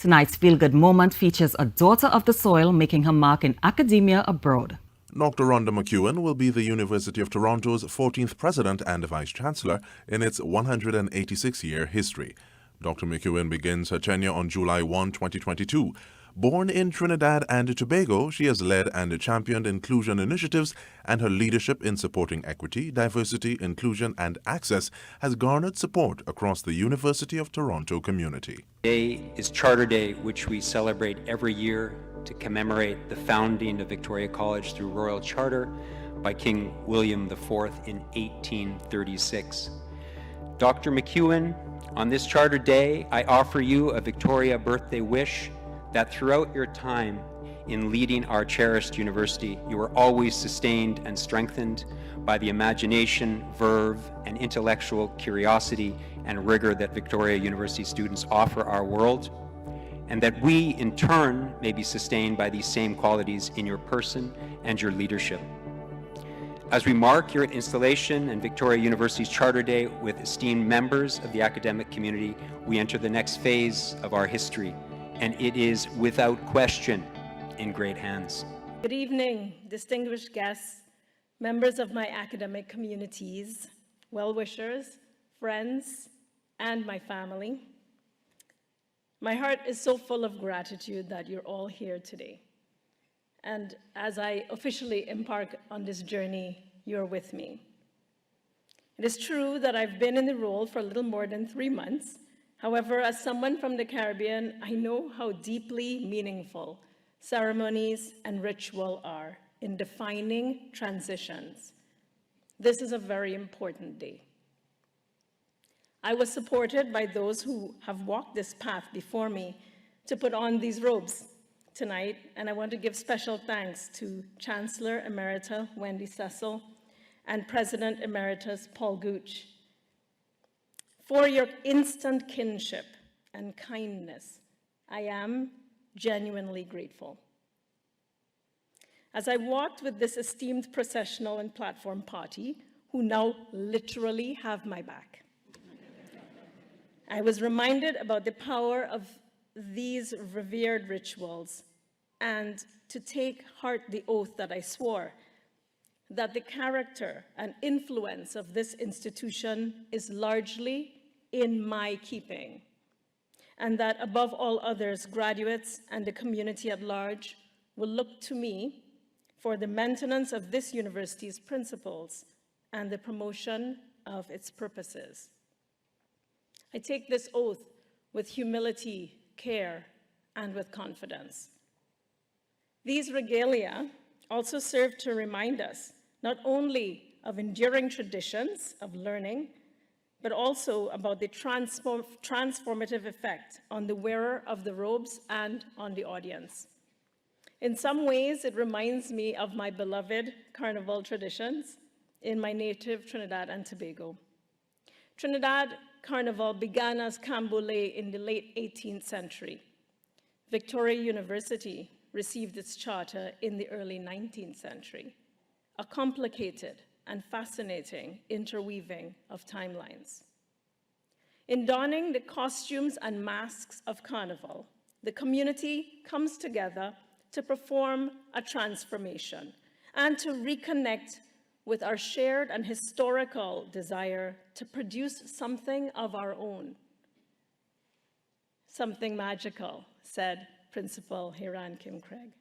Tonight's Feel Good Moment features a daughter of the soil making her mark in academia abroad. Dr. Rhonda McEwen will be the University of Toronto's 14th President and Vice Chancellor in its 186-year history. Dr. McEwen begins her tenure on July 1, 2022. Born in Trinidad and Tobago, she has led and championed inclusion initiatives, and her leadership in supporting equity, diversity, inclusion, and access has garnered support across the University of Toronto community. Today is Charter Day, which we celebrate every year to commemorate the founding of Victoria College through Royal Charter by King William IV in 1836. Dr. McEwen, on this Charter Day, I offer you a Victoria birthday wish that throughout your time in leading our cherished university, you are always sustained and strengthened by the imagination, verve, and intellectual curiosity and rigor that Victoria University students offer our world, and that we, in turn, may be sustained by these same qualities in your person and your leadership. As we mark your installation and Victoria University's Charter Day with esteemed members of the academic community, we enter the next phase of our history, and it is without question in great hands. Good evening, distinguished guests, members of my academic communities, well-wishers, friends, and my family. My heart is so full of gratitude that you're all here today. And as I officially embark on this journey, you're with me. It is true that I've been in the role for a little more than 3 months. However, as someone from the Caribbean, I know how deeply meaningful ceremonies and ritual are in defining transitions. This is a very important day. I was supported by those who have walked this path before me to put on these robes tonight, and I want to give special thanks to Chancellor Emerita Wendy Cecil and President Emeritus Paul Gooch for your instant kinship and kindness. I am genuinely grateful. As I walked with this esteemed processional and platform party, who now literally have my back, I was reminded about the power of these revered rituals and to take heart the oath that I swore, that the character and influence of this institution is largely in my keeping, and that above all others, graduates and the community at large will look to me for the maintenance of this university's principles and the promotion of its purposes. I take this oath with humility, care, and with confidence. These regalia also serve to remind us not only of enduring traditions of learning, but also about the transformative effect on the wearer of the robes and on the audience. In some ways, it reminds me of my beloved carnival traditions in my native Trinidad and Tobago. Trinidad Carnival began as Canboulay in the late 18th century. Victoria University received its charter in the early 19th century, a complicated and fascinating interweaving of timelines. In donning the costumes and masks of Carnival, the community comes together to perform a transformation and to reconnect with our shared and historical desire to produce something of our own. Something magical, said Principal Hiran Kim Craig.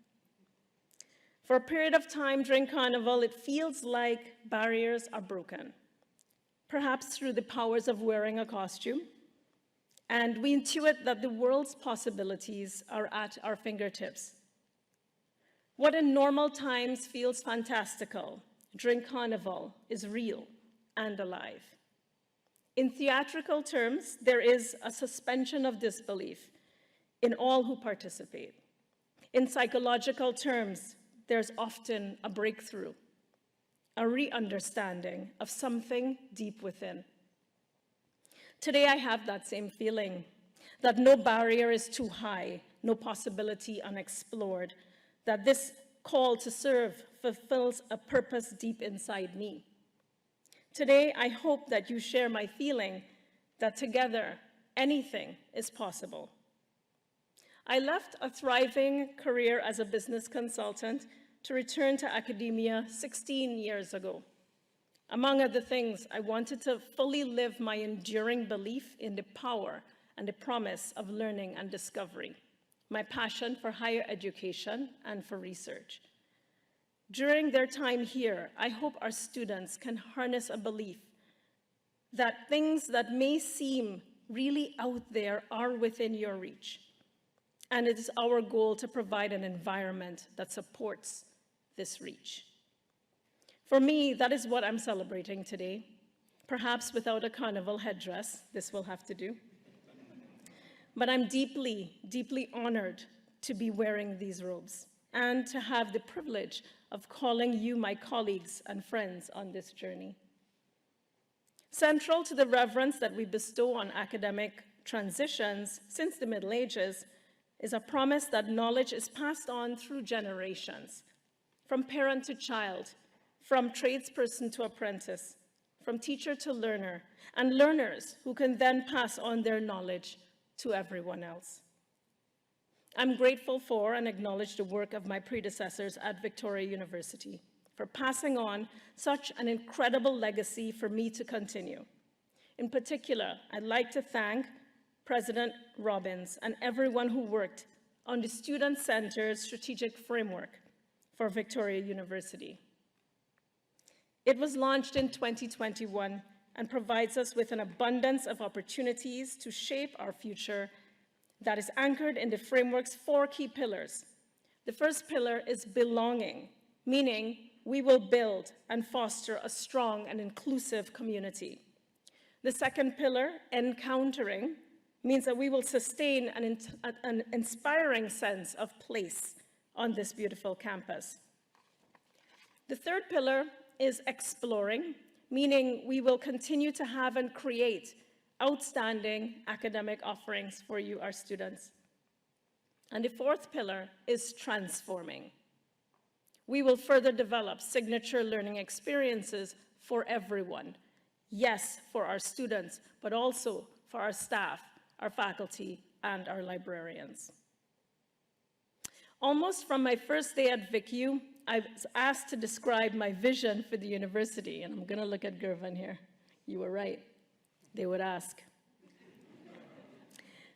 For a period of time during Carnival, it feels like barriers are broken, perhaps through the powers of wearing a costume, and we intuit that the world's possibilities are at our fingertips. What in normal times feels fantastical during Carnival is real and alive. In theatrical terms, there is a suspension of disbelief in all who participate. In psychological terms, there's often a breakthrough, a re-understanding of something deep within. Today, I have that same feeling, that no barrier is too high, no possibility unexplored, that this call to serve fulfills a purpose deep inside me. Today, I hope that you share my feeling that together, anything is possible. I left a thriving career as a business consultant to return to academia 16 years ago. Among other things, I wanted to fully live my enduring belief in the power and the promise of learning and discovery, my passion for higher education and for research. During their time here, I hope our students can harness a belief that things that may seem really out there are within your reach. And it is our goal to provide an environment that supports this reach. For me, that is what I'm celebrating today. Perhaps without a carnival headdress, this will have to do. But I'm deeply, deeply honored to be wearing these robes and to have the privilege of calling you my colleagues and friends on this journey. Central to the reverence that we bestow on academic transitions since the Middle Ages is a promise that knowledge is passed on through generations, from parent to child, from tradesperson to apprentice, from teacher to learner, and learners who can then pass on their knowledge to everyone else. I'm grateful for and acknowledge the work of my predecessors at Victoria University for passing on such an incredible legacy for me to continue. In particular, I'd like to thank President Robbins and everyone who worked on the student-centered strategic framework for Victoria University. It was launched in 2021 and provides us with an abundance of opportunities to shape our future that is anchored in the framework's 4 key pillars. The first pillar is belonging, meaning we will build and foster a strong and inclusive community. The second pillar, encountering, means that we will sustain an inspiring sense of place on this beautiful campus. The third pillar is exploring, meaning we will continue to have and create outstanding academic offerings for you, our students. And the fourth pillar is transforming. We will further develop signature learning experiences for everyone. Yes, for our students, but also for our staff, our faculty, and our librarians. Almost from my first day at VicU, I was asked to describe my vision for the university, and I'm going to look at Gervin here. You were right. They would ask.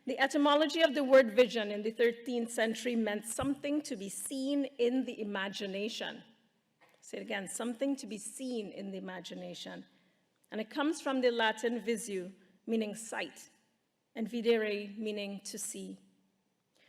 The etymology of the word vision in the 13th century meant something to be seen in the imagination. Say it again, something to be seen in the imagination. And it comes from the Latin visu, meaning sight, and videre, meaning to see.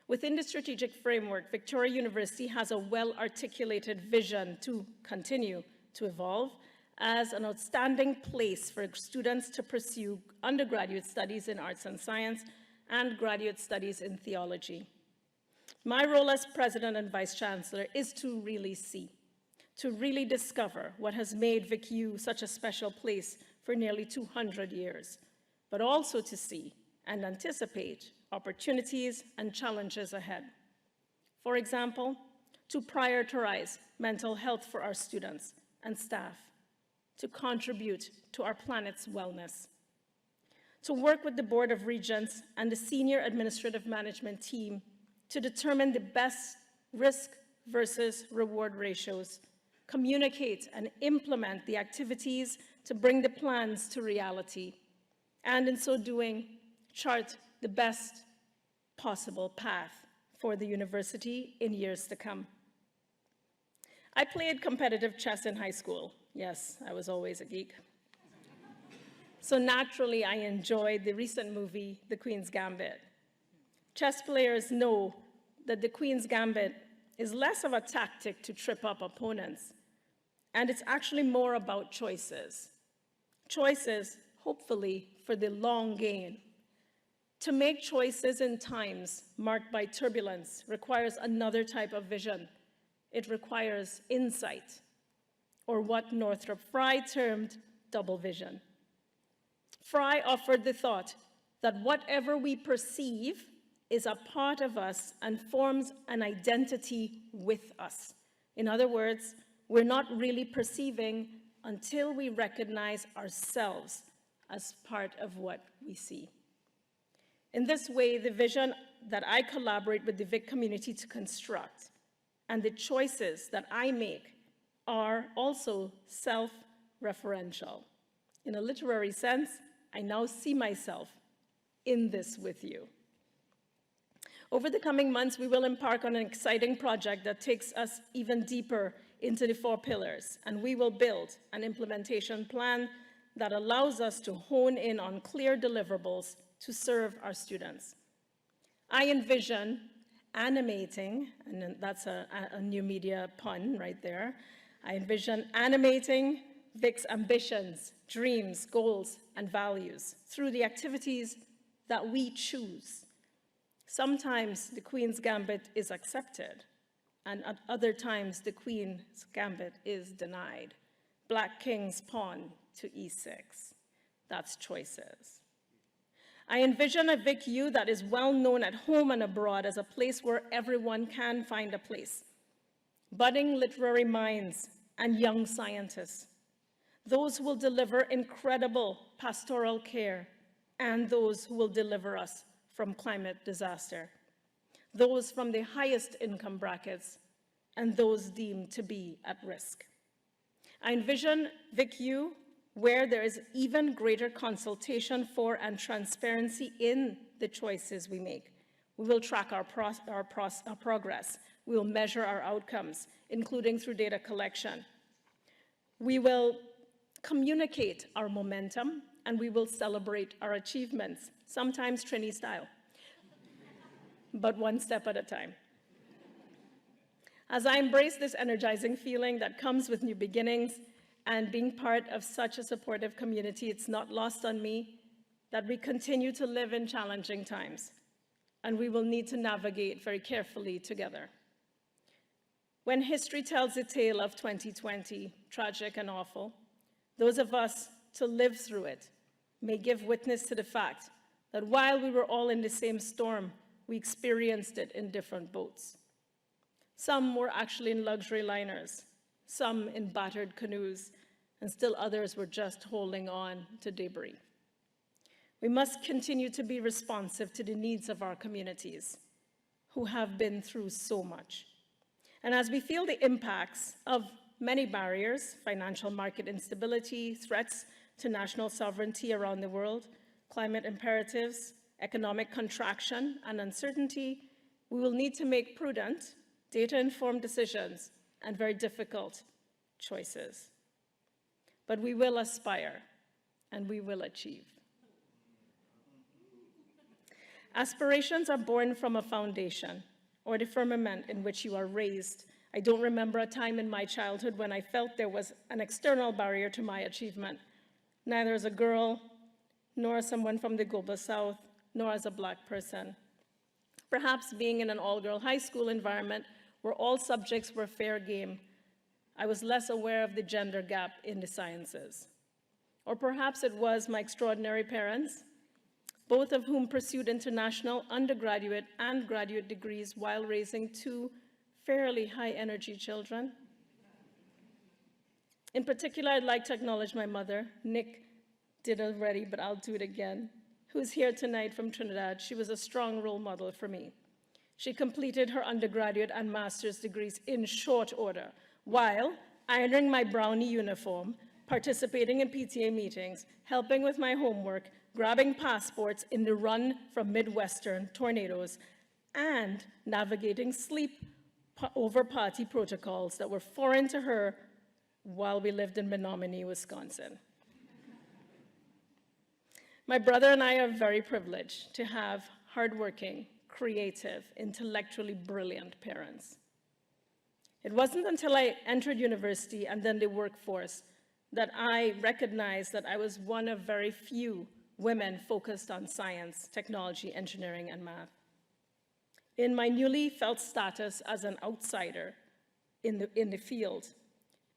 Within the strategic framework, Victoria University has a well-articulated vision to continue to evolve as an outstanding place for students to pursue undergraduate studies in arts and science and graduate studies in theology. My role as president and vice chancellor is to really see, to really discover what has made VicU such a special place for nearly 200 years, but also to see and anticipate opportunities and challenges ahead. For example, to prioritize mental health for our students and staff, to contribute to our planet's wellness, to work with the Board of Regents and the senior administrative management team to determine the best risk versus reward ratios, communicate and implement the activities to bring the plans to reality, and in so doing, chart the best possible path for the university in years to come. I played competitive chess in high school. Yes, I was always a geek. So naturally, I enjoyed the recent movie, The Queen's Gambit. Chess players know that the Queen's Gambit is less of a tactic to trip up opponents, and it's actually more about choices. Choices, hopefully, for the long game. To make choices in times marked by turbulence requires another type of vision. It requires insight, or what Northrop Frye termed double vision. Frye offered the thought that whatever we perceive is a part of us and forms an identity with us. In other words, we're not really perceiving until we recognize ourselves as part of what we see. In this way, the vision that I collaborate with the Vic community to construct and the choices that I make are also self-referential. In a literary sense, I now see myself in this with you. Over the coming months, we will embark on an exciting project that takes us even deeper into the 4 pillars, and we will build an implementation plan that allows us to hone in on clear deliverables to serve our students. I envision animating, and that's a new media pun right there. I envision animating Vic's ambitions, dreams, goals, and values through the activities that we choose. Sometimes the Queen's Gambit is accepted, and at other times the Queen's Gambit is denied. Black King's pawn to E6. That's choices. I envision a VicU that is well known at home and abroad as a place where everyone can find a place. Budding literary minds and young scientists. Those who will deliver incredible pastoral care and those who will deliver us from climate disaster. Those from the highest income brackets and those deemed to be at risk. I envision VicU where there is even greater consultation for and transparency in the choices we make. We will track our progress. We will measure our outcomes, including through data collection. We will communicate our momentum, and we will celebrate our achievements, sometimes Trini style, but one step at a time. As I embrace this energizing feeling that comes with new beginnings and being part of such a supportive community, it's not lost on me that we continue to live in challenging times, and we will need to navigate very carefully together. When history tells the tale of 2020, tragic and awful, those of us to live through it may give witness to the fact that while we were all in the same storm, we experienced it in different boats. Some were actually in luxury liners, some in battered canoes, and still others were just holding on to debris. We must continue to be responsive to the needs of our communities who have been through so much. And as we feel the impacts of many barriers, financial market instability, threats to national sovereignty around the world, climate imperatives, economic contraction, and uncertainty, we will need to make prudent, data-informed decisions and very difficult choices. But we will aspire, and we will achieve. Aspirations are born from a foundation or the firmament in which you are raised. I don't remember a time in my childhood when I felt there was an external barrier to my achievement, neither as a girl, nor as someone from the global south, nor as a Black person. Perhaps being in an all-girl high school environment where all subjects were fair game, I was less aware of the gender gap in the sciences. Or perhaps it was my extraordinary parents, both of whom pursued international undergraduate and graduate degrees while raising 2 fairly high-energy children. In particular, I'd like to acknowledge my mother. Nick did already, but I'll do it again, who's here tonight from Trinidad. She was a strong role model for me. She completed her undergraduate and master's degrees in short order, while ironing my brownie uniform, participating in PTA meetings, helping with my homework, grabbing passports in the run from Midwestern tornadoes, and navigating sleep over party protocols that were foreign to her while we lived in Menominee, Wisconsin. My brother and I are very privileged to have hardworking, creative, intellectually brilliant parents. It wasn't until I entered university and then the workforce that I recognized that I was one of very few women focused on science, technology, engineering, and math. In my newly felt status as an outsider in the field,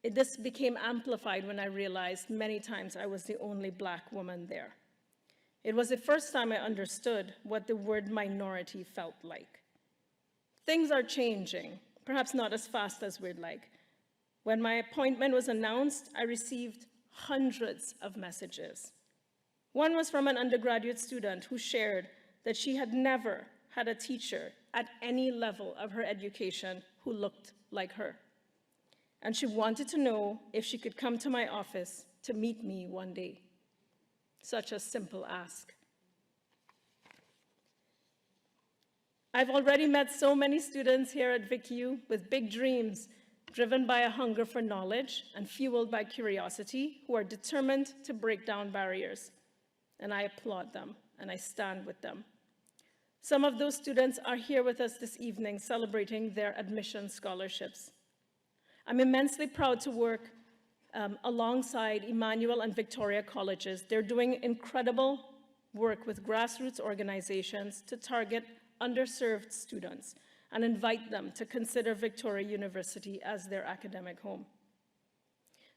this became amplified when I realized many times I was the only Black woman there. It was the first time I understood what the word minority felt like. Things are changing, perhaps not as fast as we'd like. When my appointment was announced, I received hundreds of messages. One was from an undergraduate student who shared that she had never had a teacher at any level of her education who looked like her. And she wanted to know if she could come to my office to meet me one day. Such a simple ask. I've already met so many students here at VicU with big dreams, driven by a hunger for knowledge and fueled by curiosity, who are determined to break down barriers. And I applaud them, and I stand with them. Some of those students are here with us this evening celebrating their admission scholarships. I'm immensely proud to work alongside Emmanuel and Victoria colleges. They're doing incredible work with grassroots organizations to target underserved students and invite them to consider Victoria University as their academic home.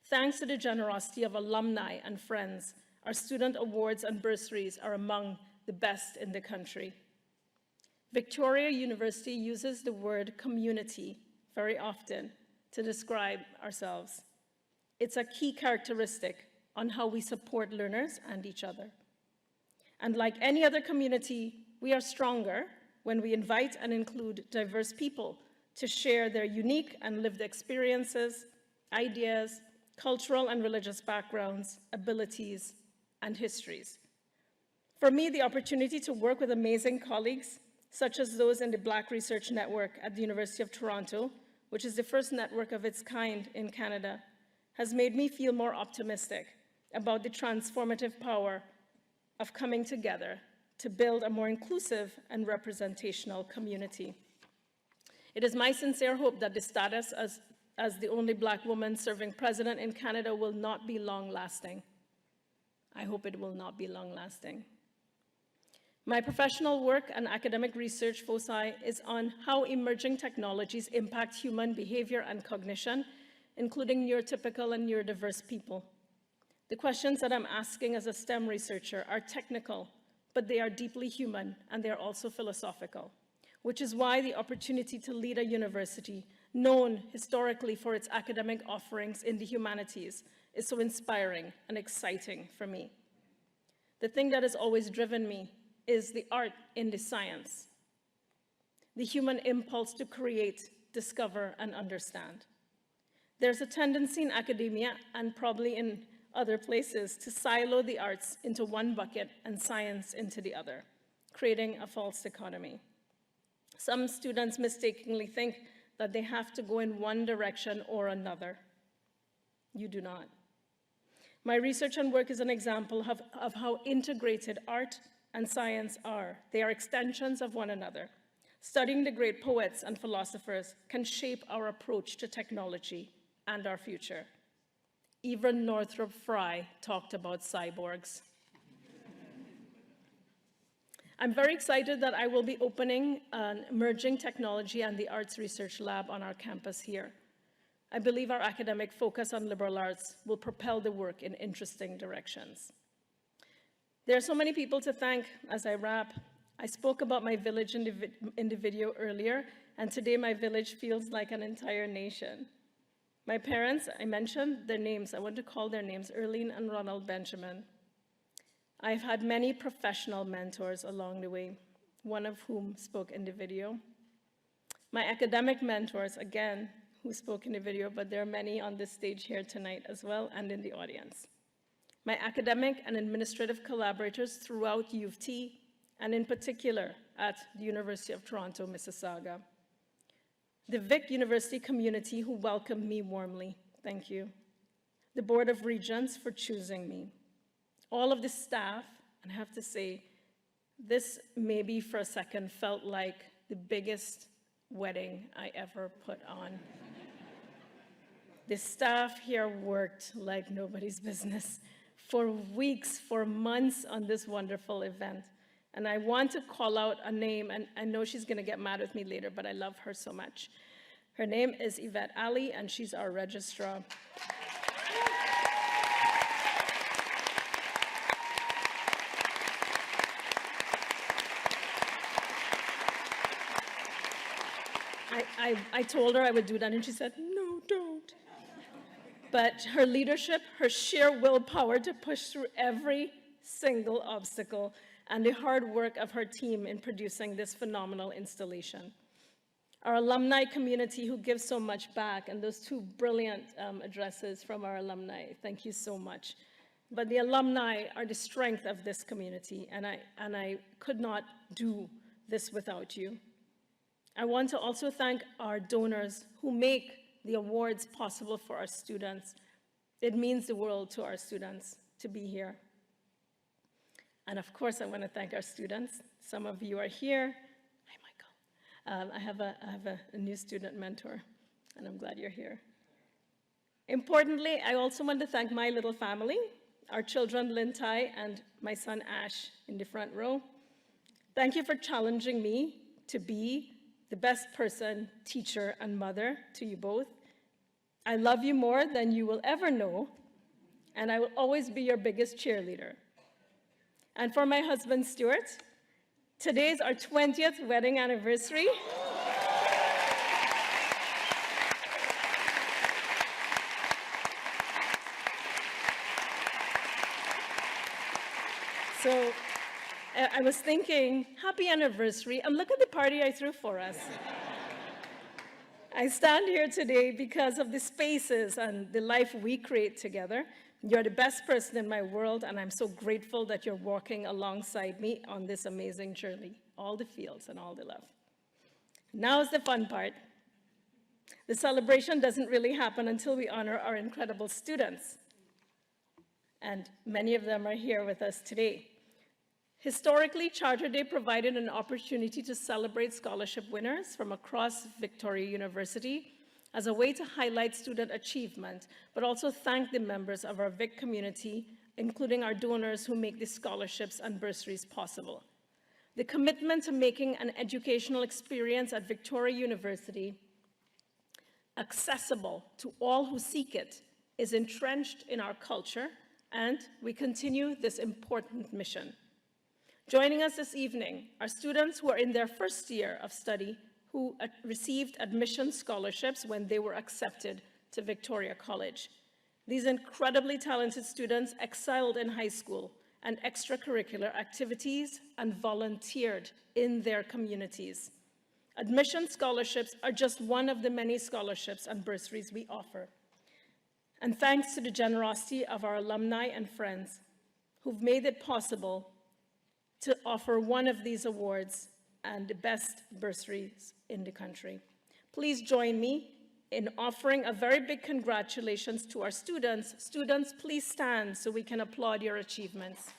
Thanks to the generosity of alumni and friends, our student awards and bursaries are among the best in the country. Victoria University uses the word community very often to describe ourselves. It's a key characteristic on how we support learners and each other. And like any other community, we are stronger when we invite and include diverse people to share their unique and lived experiences, ideas, cultural and religious backgrounds, abilities, and histories. For me, the opportunity to work with amazing colleagues, such as those in the Black Research Network at the University of Toronto, which is the first network of its kind in Canada, has made me feel more optimistic about the transformative power of coming together to build a more inclusive and representational community. It is my sincere hope that the status as the only Black woman serving president in Canada will not be long-lasting. I hope it will not be long-lasting. My professional work and academic research foci is on how emerging technologies impact human behavior and cognition, including neurotypical and neurodiverse people. The questions that I'm asking as a STEM researcher are technical, but they are deeply human, and they are also philosophical, which is why the opportunity to lead a university known historically for its academic offerings in the humanities is so inspiring and exciting for me. The thing that has always driven me is the art in the science, the human impulse to create, discover, and understand. There's a tendency in academia, and probably in other places, to silo the arts into one bucket and science into the other, creating a false dichotomy. Some students mistakenly think that they have to go in one direction or another. You do not. My research and work is an example of how integrated art and science are. They are extensions of one another. Studying the great poets and philosophers can shape our approach to technology and our future. Even Northrop Frye talked about cyborgs. I'm very excited that I will be opening an emerging technology and the arts research lab on our campus here. I believe our academic focus on liberal arts will propel the work in interesting directions. There are so many people to thank as I wrap. I spoke about my village in the video earlier, and today my village feels like an entire nation. My parents, I mentioned their names. I want to call their names, Erlene and Ronald Benjamin. I've had many professional mentors along the way, one of whom spoke in the video. My academic mentors, again, who spoke in the video, but there are many on this stage here tonight as well and in the audience. My academic and administrative collaborators throughout U of T, and in particular at the University of Toronto, Mississauga. The Vic University community who welcomed me warmly, thank you. The Board of Regents for choosing me. All of the staff, and I have to say, this maybe for a second felt like the biggest wedding I ever put on. The staff here worked like nobody's business for weeks, for months on this wonderful event. And I want to call out a name, and I know she's gonna get mad with me later, but I love her so much. Her name is Yvette Ali, and she's our registrar. I told her I would do that, and she said, no, don't. But her leadership, her sheer willpower to push through every single obstacle, and the hard work of her team in producing this phenomenal installation. Our alumni community who gives so much back, and those two brilliant addresses from our alumni, thank you so much. But the alumni are the strength of this community, and I could not do this without you. I want to also thank our donors who make the awards possible for our students. It means the world to our students to be here. And of course, I want to thank our students. Some of you are here. Hi, Michael. I have a new student mentor, and I'm glad you're here. Importantly, I also want to thank my little family, our children, Lintai, and my son, Ash, in the front row. Thank you for challenging me to be the best person, teacher, and mother to you both. I love you more than you will ever know, and I will always be your biggest cheerleader. And for my husband, Stuart, today's our 20th wedding anniversary. So I was thinking, happy anniversary, and look at the party I threw for us. I stand here today because of the spaces and the life we create together. You're the best person in my world, and I'm so grateful that you're walking alongside me on this amazing journey, all the feels and all the love. Now is the fun part. The celebration doesn't really happen until we honor our incredible students, and many of them are here with us today. Historically, Charter Day provided an opportunity to celebrate scholarship winners from across Victoria University as a way to highlight student achievement, but also thank the members of our Vic community, including our donors who make the scholarships and bursaries possible. The commitment to making an educational experience at Victoria University accessible to all who seek it is entrenched in our culture, and we continue this important mission. Joining us this evening are students who are in their first year of study who received admission scholarships when they were accepted to Victoria College. These incredibly talented students excelled in high school and extracurricular activities and volunteered in their communities. Admission scholarships are just one of the many scholarships and bursaries we offer. And thanks to the generosity of our alumni and friends who've made it possible to offer one of these awards and the best bursaries in the country. Please join me in offering a very big congratulations to our students. Students, please stand so we can applaud your achievements.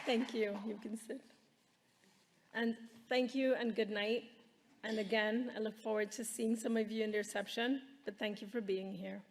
Thank you. You can sit. And thank you and good night. And again, I look forward to seeing some of you in the reception, but thank you for being here.